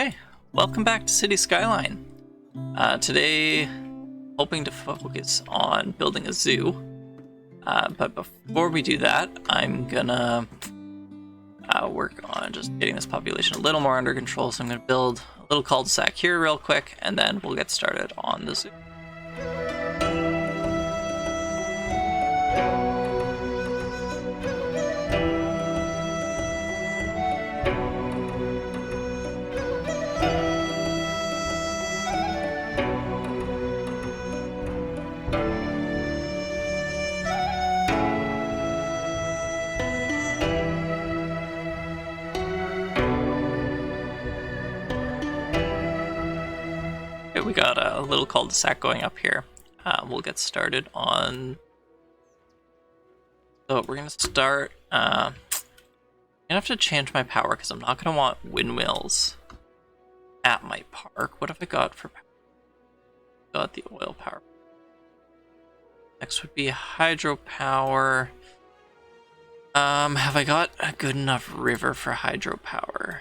Hey, welcome back to City Skyline. Today, hoping to focus on building a zoo. But before we do that, I'm gonna work on just getting this population a little more under control. So I'm gonna build a little cul-de-sac here real quick, and then we'll get started on the zoo. Okay, we got a little cul-de-sac going up here. We'll get started on. So we're gonna start. I'm gonna have to change my power because I'm not gonna want windmills at my park. What have I got for power? Got the oil power. Next would be hydropower. Have I got a good enough river for hydropower?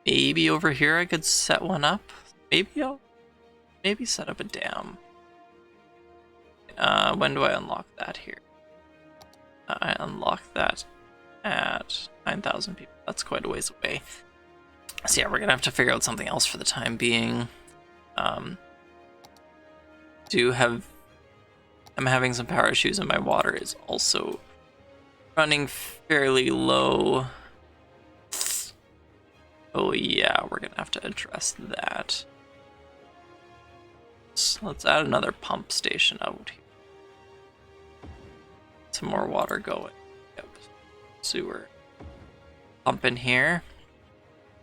Maybe over here I could set one up. Maybe I'll set up a dam. When do I unlock that here? I unlock that at 9,000 people. That's quite a ways away. So yeah, we're gonna have to figure out something else for the time being. I'm having some power issues, and my water is also running fairly low. Oh yeah, we're gonna have to address that. So let's add another pump station out here. Some more water going. Yep. Sewer. Pump in here.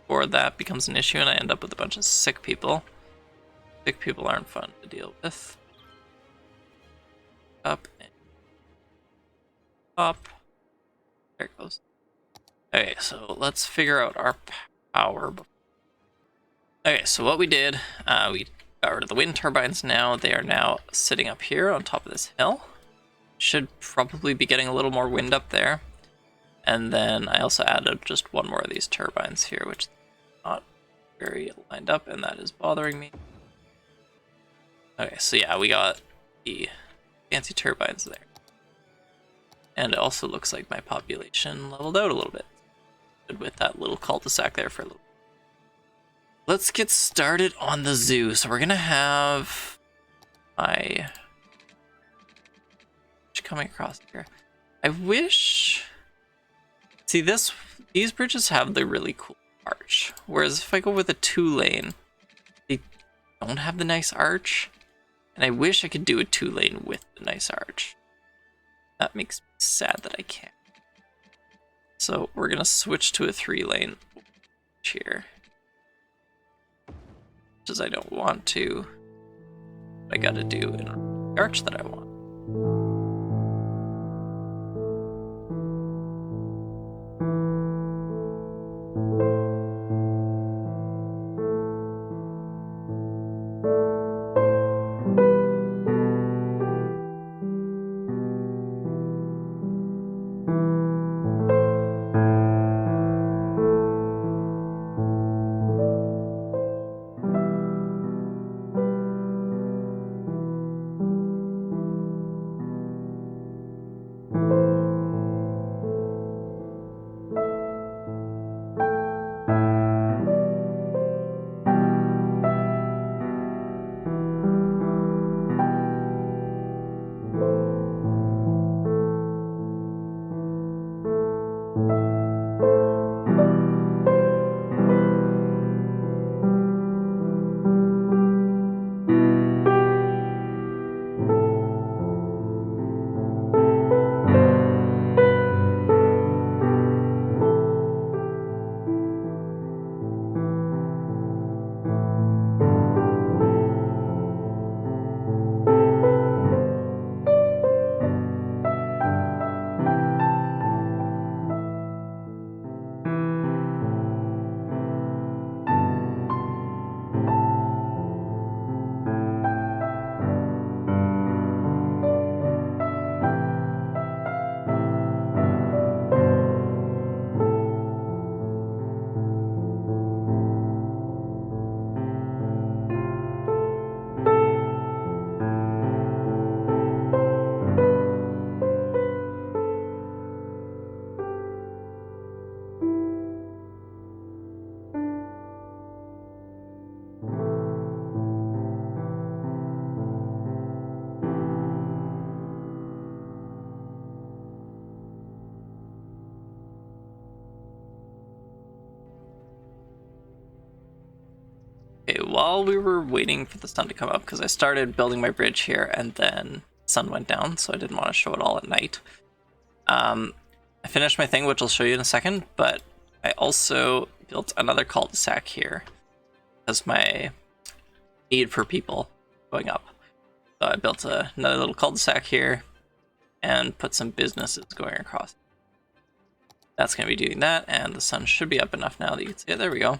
Or that becomes an issue and I end up with a bunch of sick people. Sick people aren't fun to deal with. Up and up. There it goes. Okay, so let's figure out our power. Okay, so what we did, we got rid of the wind turbines now. They are now sitting up here on top of this hill. Should probably be getting a little more wind up there. And then I also added just one more of these turbines here, which is not very lined up, and that is bothering me. Okay, so yeah, we got the fancy turbines there. And it also looks like my population leveled out a little bit. Good with that little cul-de-sac there for a little bit. Let's get started on the zoo. So we're gonna have my coming across here. I wish. See these bridges have the really cool arch, whereas if I go with a 2-lane, they don't have the nice arch, and I wish I could do a 2-lane with the nice arch. That makes me sad that I can't. So we're gonna switch to a 3-lane here, because I don't want to. But I gotta do an arch that I want. while we were waiting for the sun to come up, because I started building my bridge here and then the sun went down, so I didn't want to show it all at night. I finished my thing, which I'll show you in a second, but I also built another cul-de-sac here as my need for people going up. So I built another little cul-de-sac here and put some businesses going across. That's going to be doing that, and the sun should be up enough now that you can see it. There we go.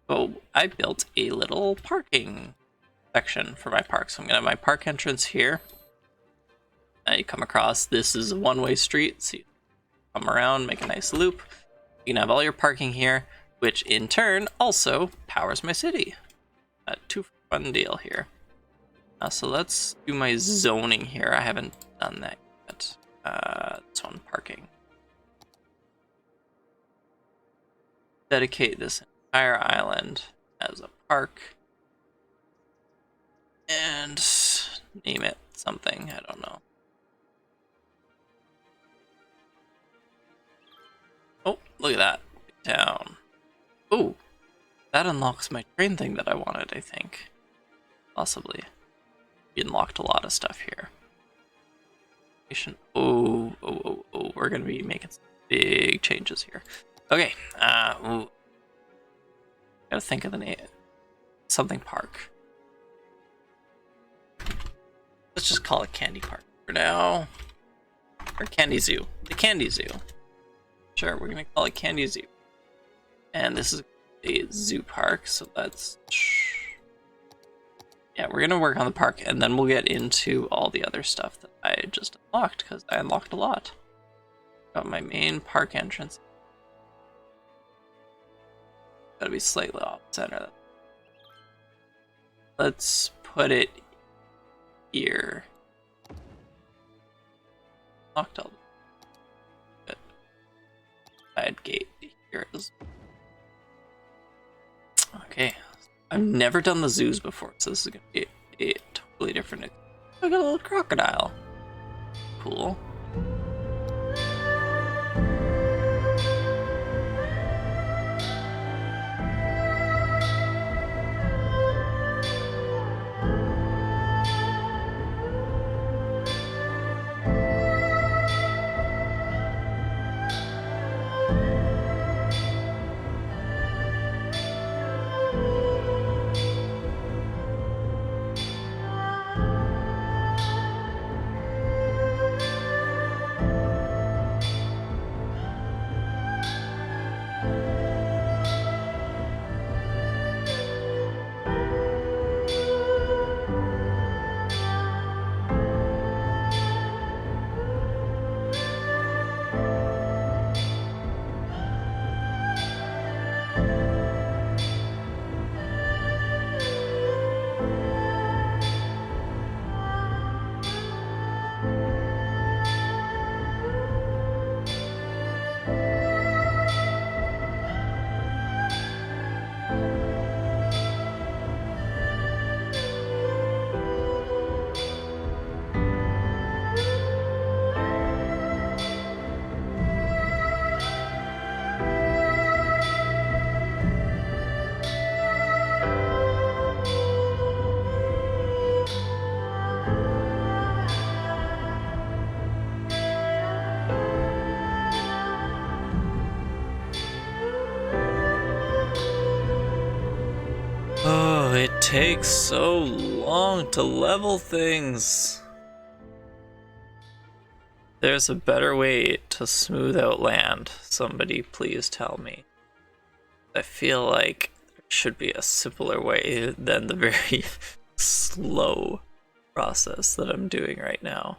So I built a little parking section for my park. So I'm going to have my park entrance here. You come across, this is a one-way street, so you come around, make a nice loop. You can have all your parking here, which in turn also powers my city. Two for one deal here. So let's do my zoning here. I haven't done that yet. Zone parking. Dedicate this entire island as a park. And name it something, I don't know. Oh, look at that. Down. Oh, that unlocks my train thing that I wanted, I think. Possibly. We unlocked a lot of stuff here. Oh, we're gonna be making some big changes here. Okay, gotta think of the name. Something Park. Let's just call it Candy Park for now. Or Candy Zoo. The Candy Zoo. Sure, we're gonna call it Candy Zoo. And this is a zoo park, so that's... Yeah, we're gonna work on the park, and then we'll get into all the other stuff that I just unlocked, because I unlocked a lot. Got my main park entrance. Gotta be slightly off center. Let's put it here. Locked all the side gate here is. Okay. I've never done the zoos before, so this is gonna be a totally different. Look at a little crocodile. Cool. Oh, it takes so long to level things. There's a better way to smooth out land. Somebody please tell me. I feel like there should be a simpler way than the very slow process that I'm doing right now.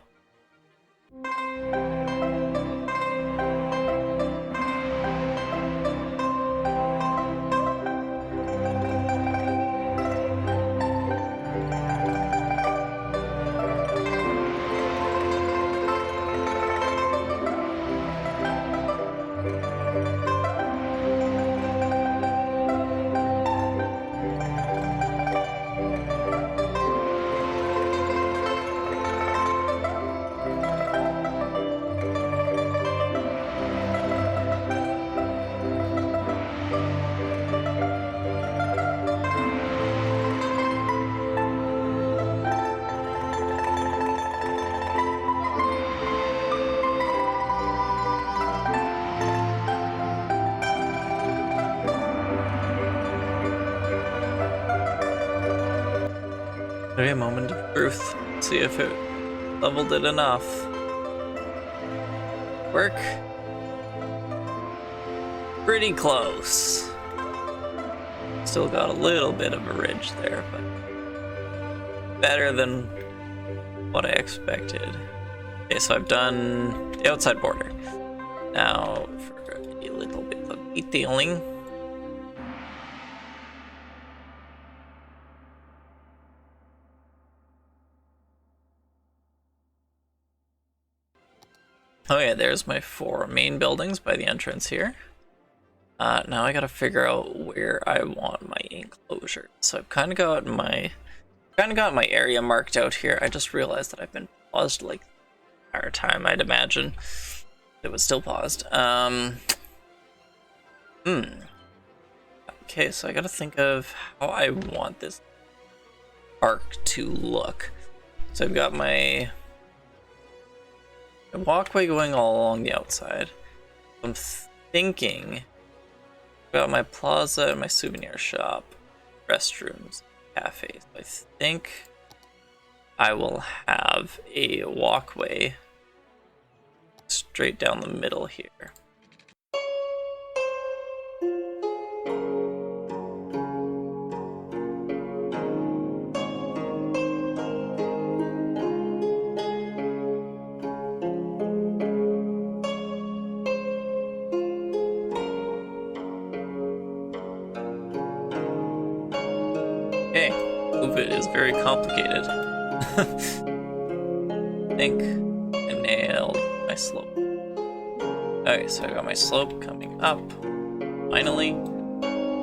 Okay, moment of truth. See if it leveled it enough. Work. Pretty close. Still got a little bit of a ridge there, but better than what I expected. Okay, so I've done the outside border. Now for a little bit of detailing. Oh yeah, there's my 4 main buildings by the entrance here. Now I gotta figure out where I want my enclosure. So I've kind of got my area marked out here. I just realized that I've been paused like the entire time. I'd imagine it was still paused. Okay, so I gotta think of how I want this arc to look. So I've got my walkway going all along the outside. I'm thinking about my plaza and my souvenir shop, restrooms, cafes. I think I will have a walkway straight down the middle here. Okay, move it is very complicated. I think I nailed my slope. Okay, so I got my slope coming up. Finally,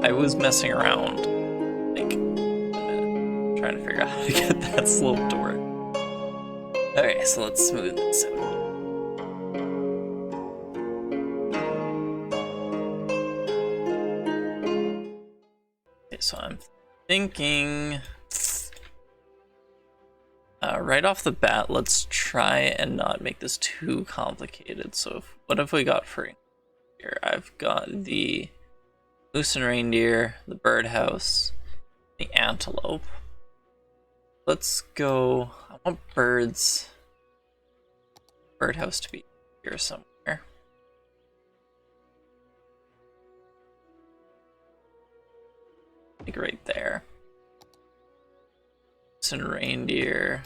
I was messing around like a minute, trying to figure out how to get that slope to work. Okay, so let's smooth this out. Okay, so I'm thinking right off the bat, let's try and not make this too complicated. So what have we got for here? I've got the moose and reindeer, the birdhouse, the antelope. Let's go. I want birdhouse to be here somewhere. Like right there. Moose and reindeer.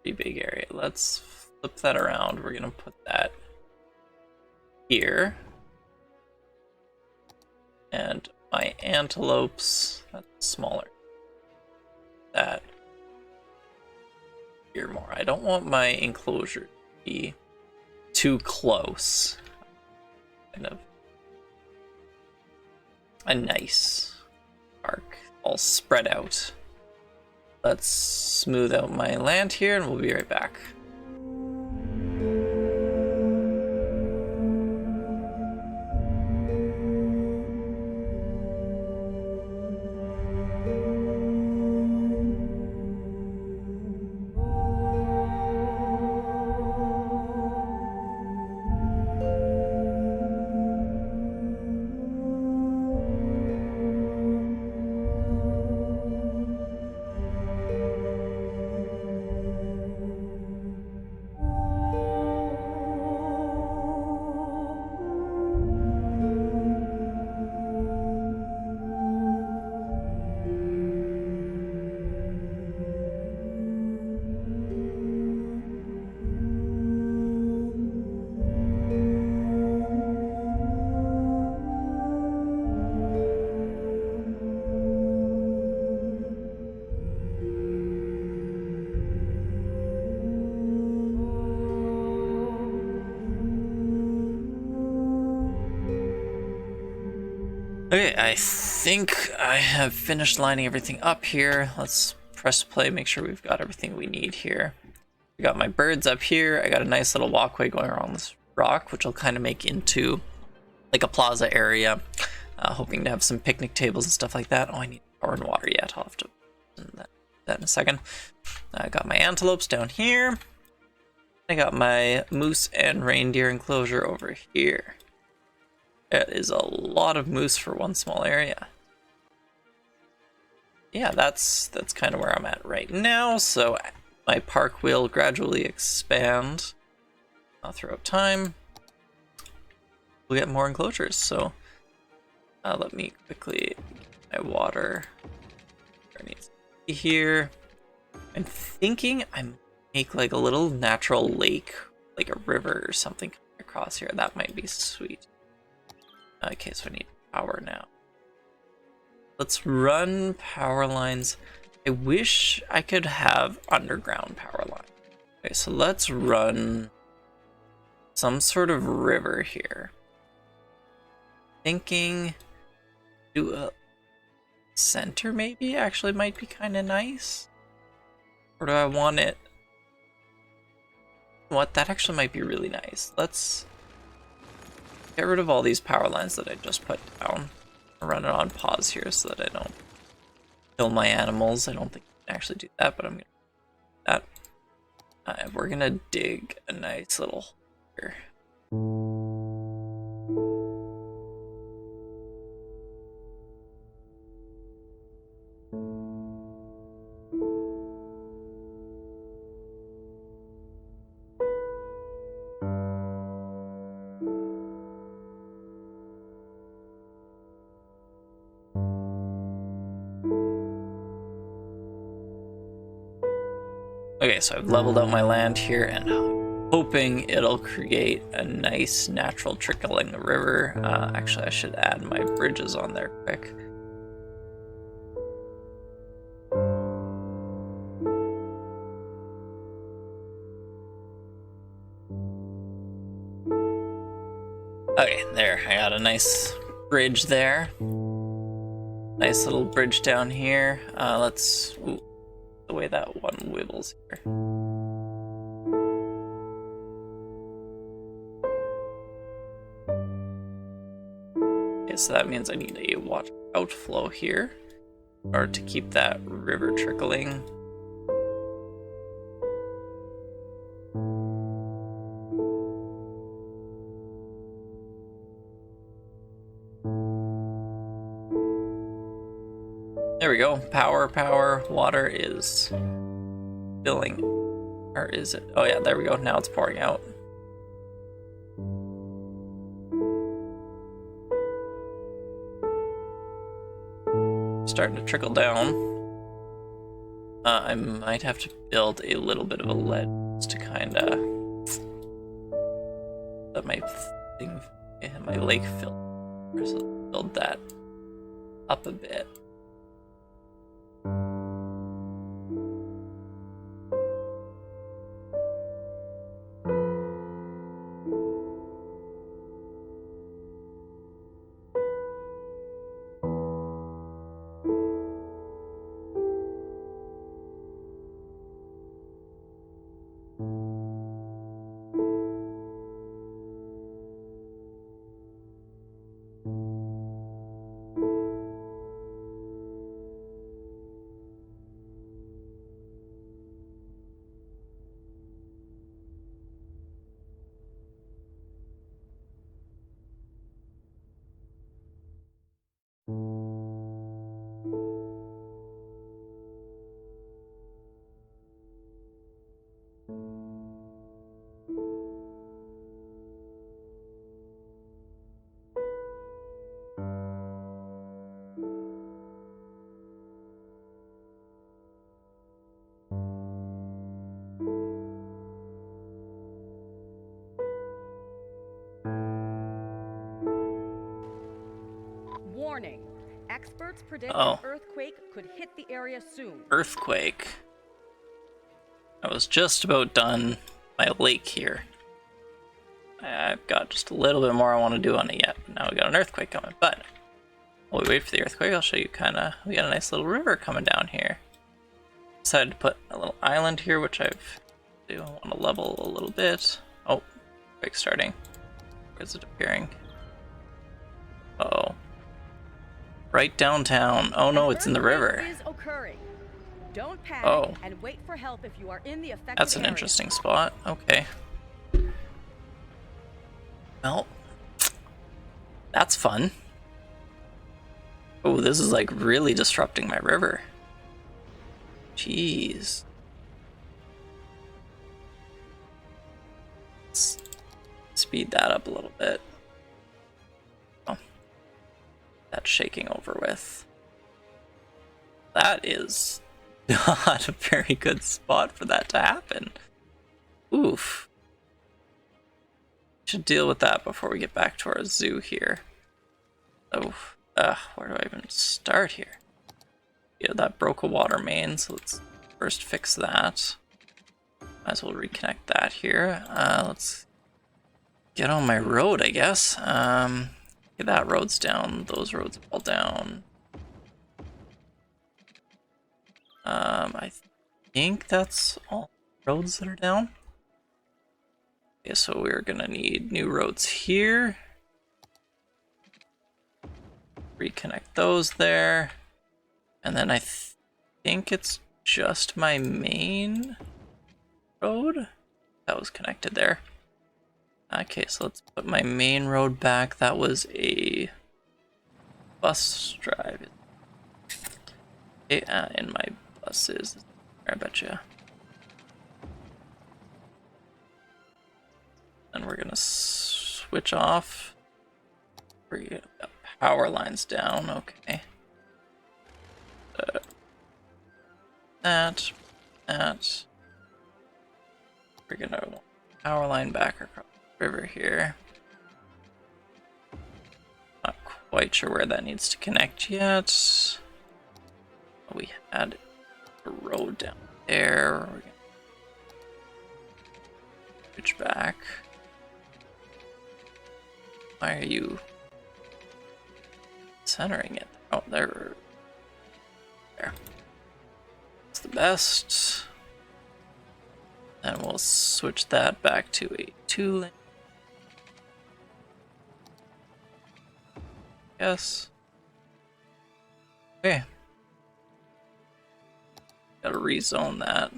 Pretty big area. Let's flip that around. We're gonna put that here. And my antelopes, that's smaller. That here more. I don't want my enclosure to be too close. Kind of a nice arc, all spread out. Let's smooth out my land here and we'll be right back. Okay, I think I have finished lining everything up here. Let's press play, make sure we've got everything we need here. We got my birds up here. I got a nice little walkway going around this rock, which will kind of make into like a plaza area. Hoping to have some picnic tables and stuff like that. Oh, I need power and water yet. I'll have to do that in a second. I got my antelopes down here. I got my moose and reindeer enclosure over here. It is a lot of moose for one small area. Yeah, that's kind of where I'm at right now, so my park will gradually expand throughout time. We'll get more enclosures, so let me quickly get my water where it needs to be here. I'm thinking I make like a little natural lake, like a river or something across here. That might be sweet. Okay, so I need power now. Let's run power lines. I wish I could have underground power line. Okay, so let's run some sort of river here. Thinking do a center maybe actually might be kind of nice. Or do I want it? What? That actually might be really nice. Let's get rid of all these power lines that I just put down. I'll run it on pause here so that I don't kill my animals. I don't think I can actually do that, but I'm gonna do that. We're gonna dig a nice little hole here. Okay, so I've leveled out my land here and I'm hoping it'll create a nice natural trickling river. Actually, I should add my bridges on there quick. Okay, there, I got a nice bridge there. Nice little bridge down here. Let's... Ooh, the way that one wibbles here. Okay, so that means I need a water outflow here in order to keep that river trickling. There we go. Power. Water is filling. Or is it? Oh yeah, there we go. Now it's pouring out. Starting to trickle down. I might have to build a little bit of a ledge to kind of let my thing, my lake fill. So build that up a bit. Warning. Experts predict an earthquake could hit the area soon. Earthquake. I was just about done my lake here. I've got just a little bit more I want to do on it yet, but now we got an earthquake coming. But while we wait for the earthquake, I'll show you we got a nice little river coming down here. Decided to put a little island here, which I want to level a little bit. Oh, earthquake starting. Where's it appearing? Uh-oh. Right downtown. Oh no, it's in the river. Don't panic and wait for help if you are in the affected That's an interesting spot. Okay. Well, That's fun. Oh, this is like really disrupting my river. Jeez. Let's speed that up a little bit. Oh, that's shaking over with. That is not a very good spot for that to happen. Oof. Should deal with that before we get back to our zoo here. Oh, where do I even start here? Yeah, that broke a water main, so let's first fix that. Might as well reconnect that here. Let's get on my road, I guess. Okay, that road's down. Those roads all down. I think that's all roads that are down. Okay, so we're gonna need new roads here. Reconnect those there. And then I think it's just my main road that was connected there. Okay, so let's put my main road back. That was a bus drive. Okay, in my buses. I betcha. Then we're gonna switch off. We're gonna get power lines down. Okay. That. We're gonna want power line back across the river here. Not quite sure where that needs to connect yet. We had a road down there. We're gonna switch back. Why are you centering it? Oh, there. It's the best. Then we'll switch that back to a 2-lane. Yes. Okay. Gotta rezone that.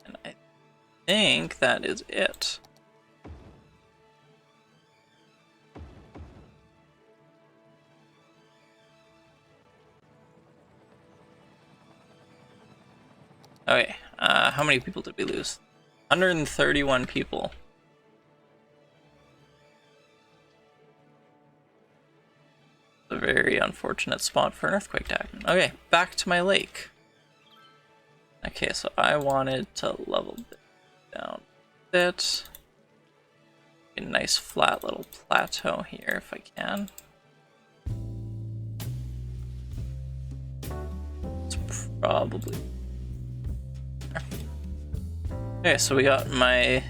And I think that is it. Okay, how many people did we lose? 131 people. A very unfortunate spot for an earthquake to happen. Okay, back to my lake. Okay, so I wanted to level it down a bit. A nice flat little plateau here if I can. It's probably... Okay, so we got my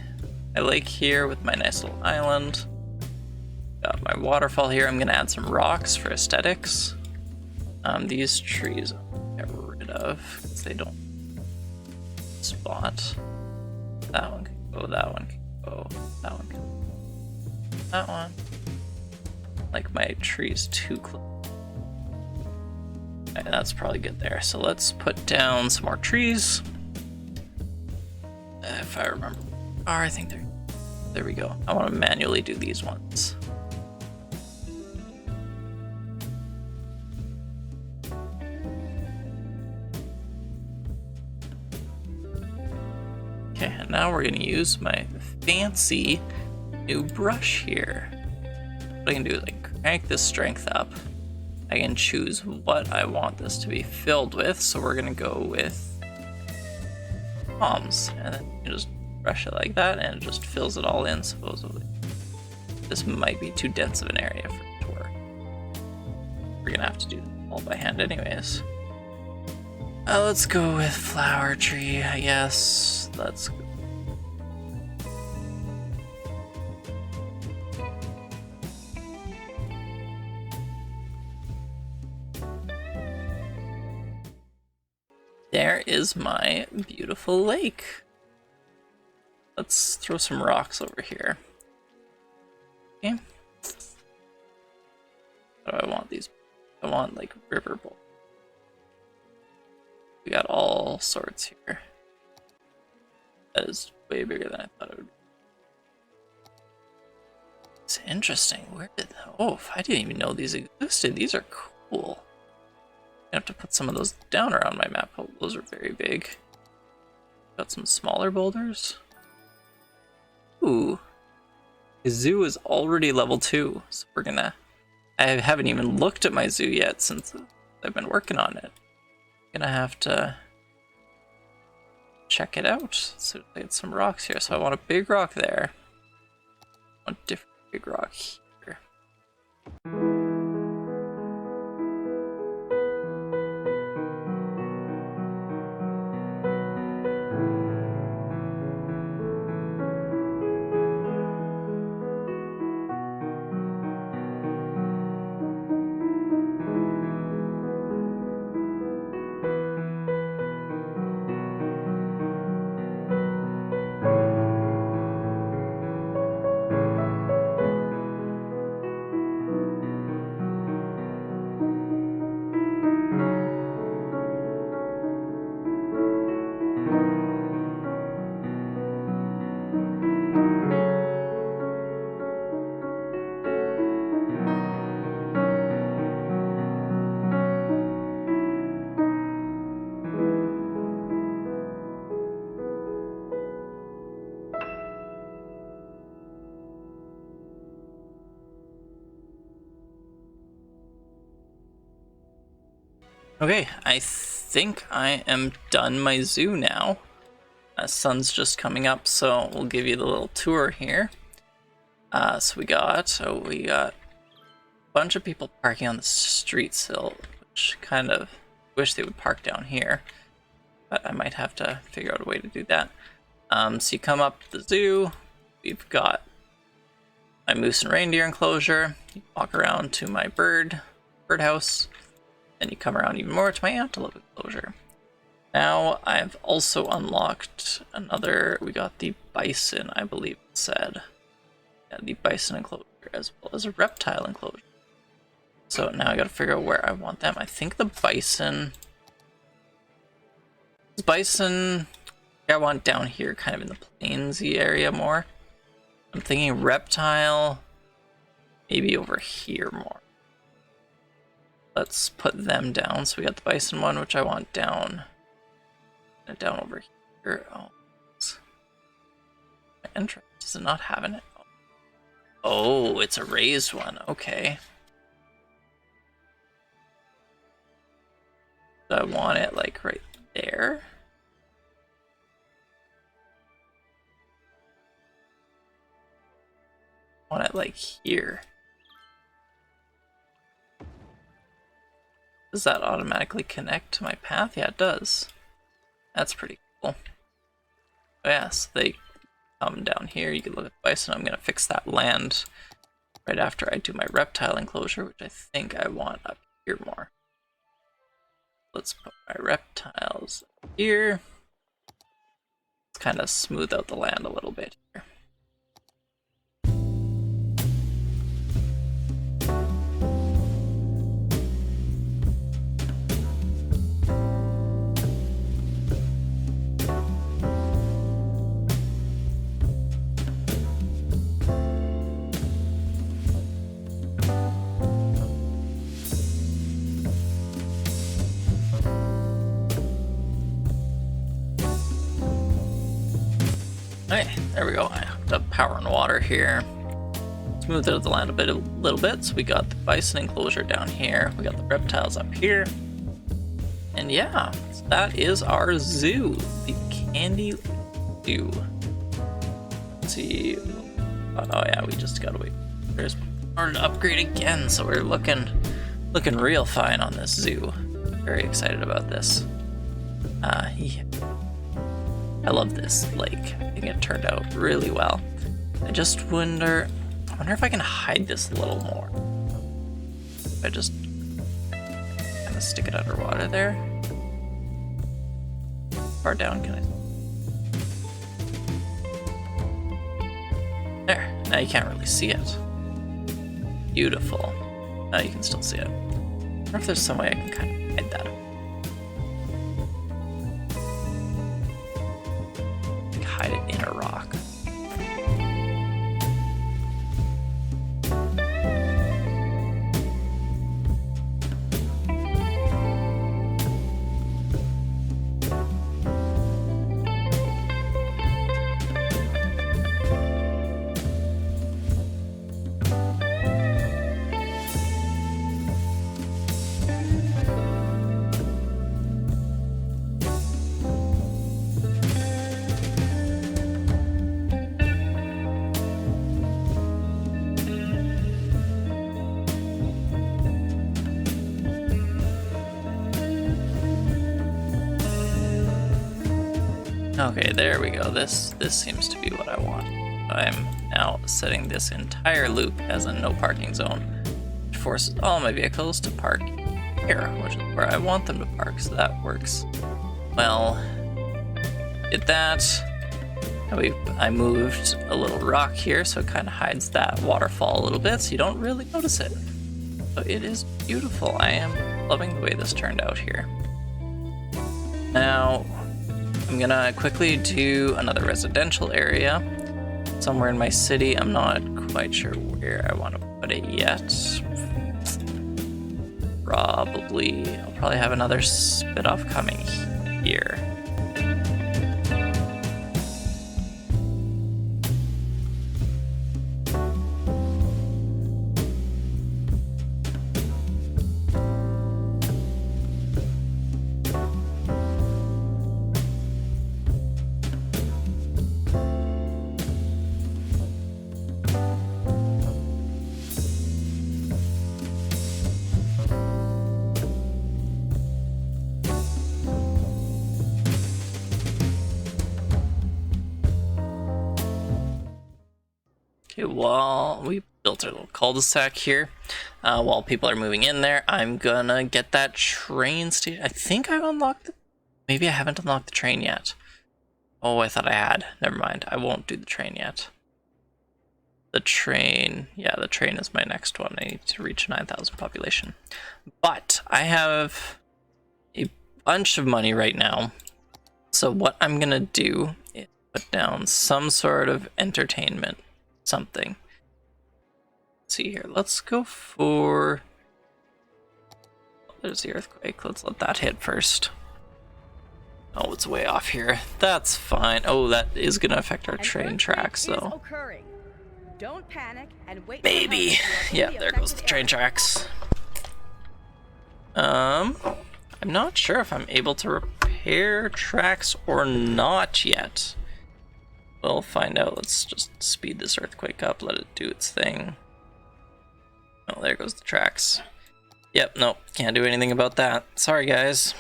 lake here with my nice little island. Got my waterfall here. I'm gonna add some rocks for aesthetics. These trees I'll get rid of because they don't spot. That one can go, that one can go, that one can go. That one. Like my trees too close. Okay, that's probably good there. So let's put down some more trees. If I remember. Oh, I think there we go. I want to manually do these ones. Okay, and now we're going to use my fancy new brush here. What I can do is like crank this strength up. I can choose what I want this to be filled with. So we're going to go with palms, and then you just brush it like that and it just fills it all in supposedly. This might be too dense of an area for it to work. We're gonna have to do it all by hand anyways. Let's go with flower tree, I guess. Let's go. There is my beautiful lake. Let's throw some rocks over here. Okay. What do I want these? I want like river bowl. We got all sorts here. That is way bigger than I thought it would be. It's interesting. Where did... Oh, I didn't even know these existed. These are cool. I have to put some of those down around my map. Oh, those are very big. Got some smaller boulders. Ooh. The zoo is already level 2, so we're gonna... I haven't even looked at my zoo yet since I've been working on it. Gonna have to check it out. So I get some rocks here. So I want a big rock there. I want a different big rock here. Okay, I think I am done my zoo now. Sun's just coming up, so we'll give you the little tour here. So we got a bunch of people parking on the street still, which kind of wish they would park down here, but I might have to figure out a way to do that. So you come up to the zoo. We've got my moose and reindeer enclosure. You walk around to my birdhouse. Then you come around even more to my antelope enclosure. Now I've also unlocked another, we got the bison, I believe it said. Yeah, the bison enclosure as well as a reptile enclosure. So now I gotta figure out where I want them. I think the bison, I want down here kind of in the plainsy area more. I'm thinking reptile, maybe over here more. Let's put them down. So we got the bison one, which I want down over here. Oh, my entrance, does it not have it? Oh, it's a raised one. Okay. So I want it like right there. I want it like here. Does that automatically connect to my path? Yeah, it does. That's pretty cool. Oh, yeah, so they come down here. You can look at the bison. I'm going to fix that land right after I do my reptile enclosure, which I think I want up here more. Let's put my reptiles here. Let's kind of smooth out the land a little bit here. Okay, there we go. I hooked up power and water here. Smoothed out the land a little bit. So we got the bison enclosure down here. We got the reptiles up here. And yeah, so that is our zoo. The Candy Zoo. Let's see. Oh yeah, we just gotta wait. There's more to upgrade again, so we're looking real fine on this zoo. Very excited about this. Yeah. I love this lake. I think it turned out really well. I just wonder if I can hide this a little more. If I just kind of stick it underwater there. How far down can I? There. Now you can't really see it. Beautiful. Now you can still see it. I wonder if there's some way I can kind of hide that. Hide it in a rock. Okay, there we go. This seems to be what I want. I'm now setting this entire loop as a no parking zone, which forces all my vehicles to park here, which is where I want them to park, so that works well. Did that. I moved a little rock here, so it kind of hides that waterfall a little bit, so you don't really notice it. So it is beautiful. I am loving the way this turned out here. Now, I'm gonna quickly do another residential area somewhere in my city. I'm not quite sure where I want to put it yet. I'll probably have another spit off coming here. Okay, while we built our little cul-de-sac here, while people are moving in there, I'm gonna get that train station. I think I've unlocked it. Maybe I haven't unlocked the train yet. Oh, I thought I had. Never mind. I won't do the train yet. The train, yeah, the train is my next one. I need to reach 9,000 population. But I have a bunch of money right now. So what I'm gonna do is put down some sort of entertainment. Something. Let's see here. Let's go for... There's the earthquake. Let's let that hit first. Oh, it's way off here. That's fine. Oh, that is going to affect our train tracks, though. Don't panic and wait. Maybe. Yeah, there goes the train tracks. I'm not sure if I'm able to repair tracks or not yet. We'll find out. Let's just speed this earthquake up, let it do its thing. Oh, there goes the tracks. Yep, nope, can't do anything about that. Sorry, guys.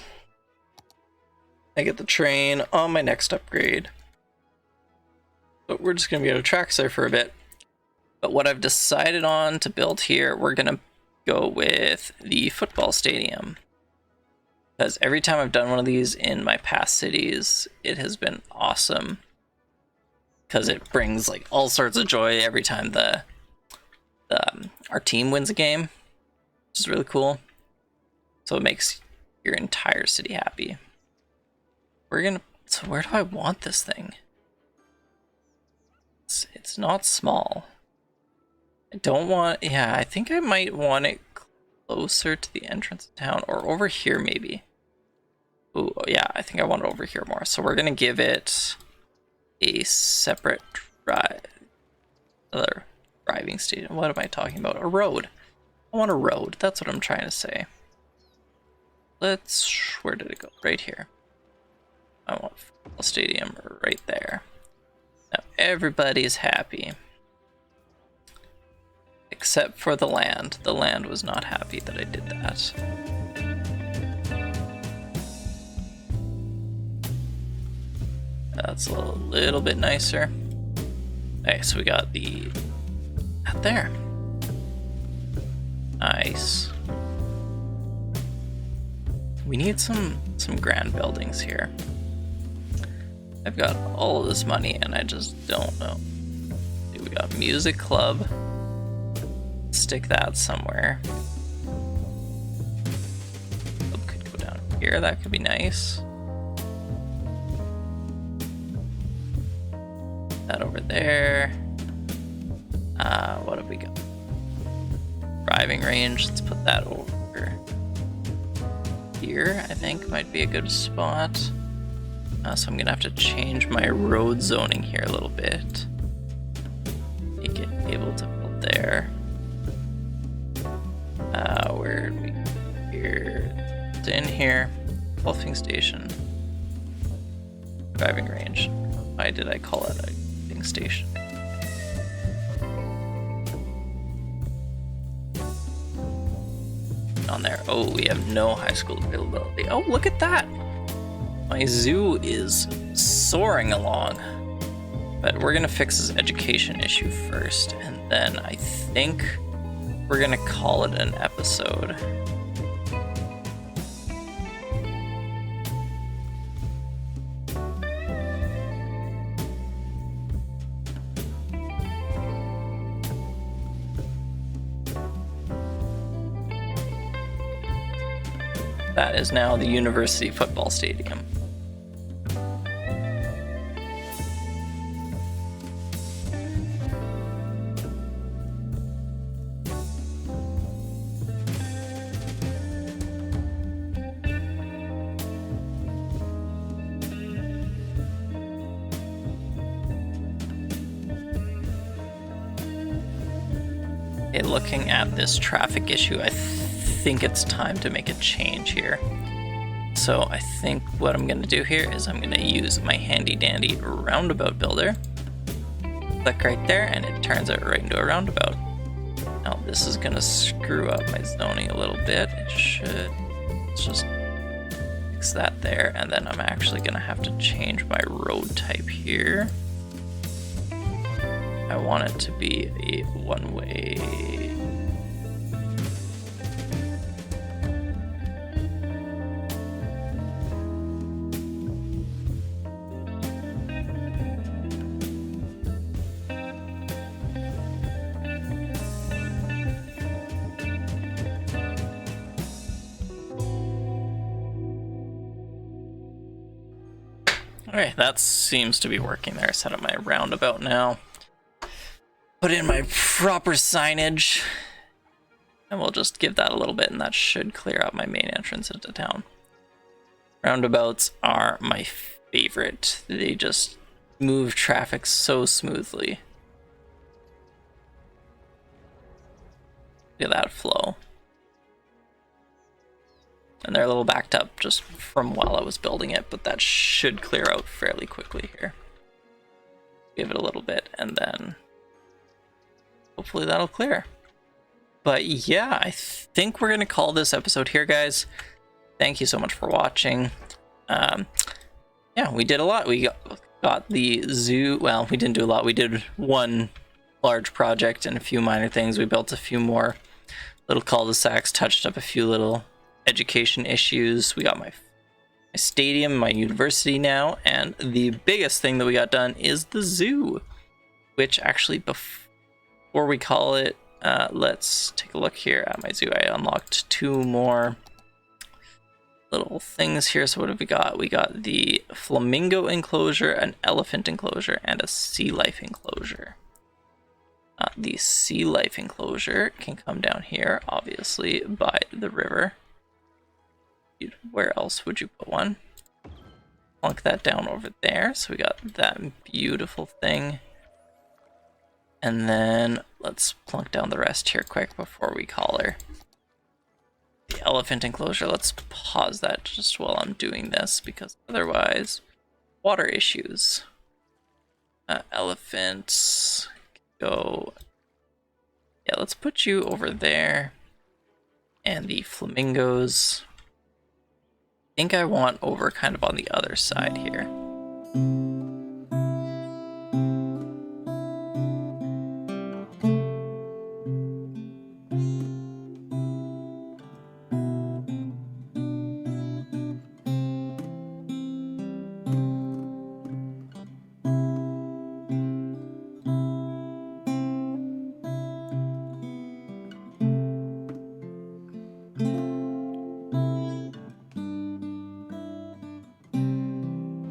I get the train on my next upgrade. But we're just gonna be out of tracks there for a bit. But what I've decided on to build here, we're gonna go with the football stadium. Because every time I've done one of these in my past cities, it has been awesome. Because it brings like all sorts of joy every time our team wins a game, which is really cool. So it makes your entire city happy. So where do I want this thing? It's not small. I don't want, yeah, I think I might want it closer to the entrance of town, or over here maybe. Ooh, yeah, I think I want it over here more. So we're gonna give it a separate driving station. What am I talking about? A road. I want a road. That's what I'm trying to say. Where did it go? Right here. I want a stadium right there. Now everybody's happy. Except for the land. The land was not happy that I did that. That's a little bit nicer. Okay, so we got the... out there. Nice. We need some grand buildings here. I've got all of this money and I just don't know. We got music club. Stick that somewhere. Club could go down here. That could be nice. That over there. What have we got? Driving range. Let's put that over here. I think might be a good spot. So I'm gonna have to change my road zoning here a little bit. Make it able to build there. Where do we go here? It's in here. Golfing station. Driving range. Why did I call it a golfing station? On there. Oh, we have no high school availability. Oh, look at that. My zoo is soaring along. But we're gonna fix this education issue first, and then I think we're gonna call it an episode. That is now the University Football Stadium. Okay, looking at this traffic issue, I think it's time to make a change here. So I think what I'm gonna do here is I'm gonna use my handy dandy roundabout builder. Click right there and it turns it right into a roundabout. Now this is gonna screw up my zoning a little bit. It should, let's just fix that there, and then I'm actually gonna have to change my road type here. I want it to be a one-way. Okay, that seems to be working there. Set up my roundabout now. Put in my proper signage. And we'll just give that a little bit, and that should clear out my main entrance into town. Roundabouts are my favorite. They just move traffic so smoothly. Look at that flow. And they're a little backed up just from while I was building it, but that should clear out fairly quickly here. Give it a little bit, and then hopefully that'll clear. But yeah, I think we're gonna call this episode here, guys. Thank you so much for watching. Yeah, we did a lot. We got the zoo. Well, we didn't do a lot. We did one large project and a few minor things. We built a few more little cul-de-sacs, touched up a few little education issues. We got my stadium, my university now, and the biggest thing that we got done is the zoo, which actually before we call it, let's take a look here at my zoo. I unlocked 2 more little things here. So what have we got? We got the flamingo enclosure, an elephant enclosure, and a sea life enclosure. The sea life enclosure can come down here, obviously, by the river. Where else would you put one? Plunk that down over there. So we got that beautiful thing. And then let's plunk down the rest here quick before we call her. The elephant enclosure, let's pause that just while I'm doing this, because otherwise, water issues. Elephants, go. Yeah, let's put you over there. And the flamingos, I think I want over kind of on the other side here.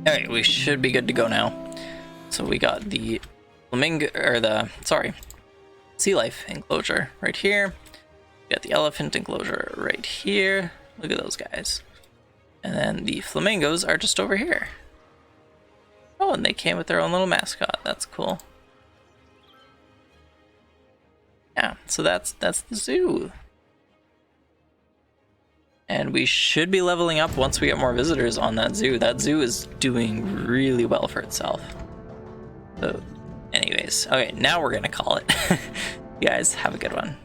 Alright, we should be good to go now. So we got the flamingo, or the, sorry, sea life enclosure right here. We got the elephant enclosure right here. Look at those guys. And then the flamingos are just over here. Oh, and they came with their own little mascot. That's cool. Yeah, so that's the zoo. And we should be leveling up once we get more visitors on that zoo. That zoo is doing really well for itself. So, anyways, okay, now we're gonna call it. You guys, have a good one.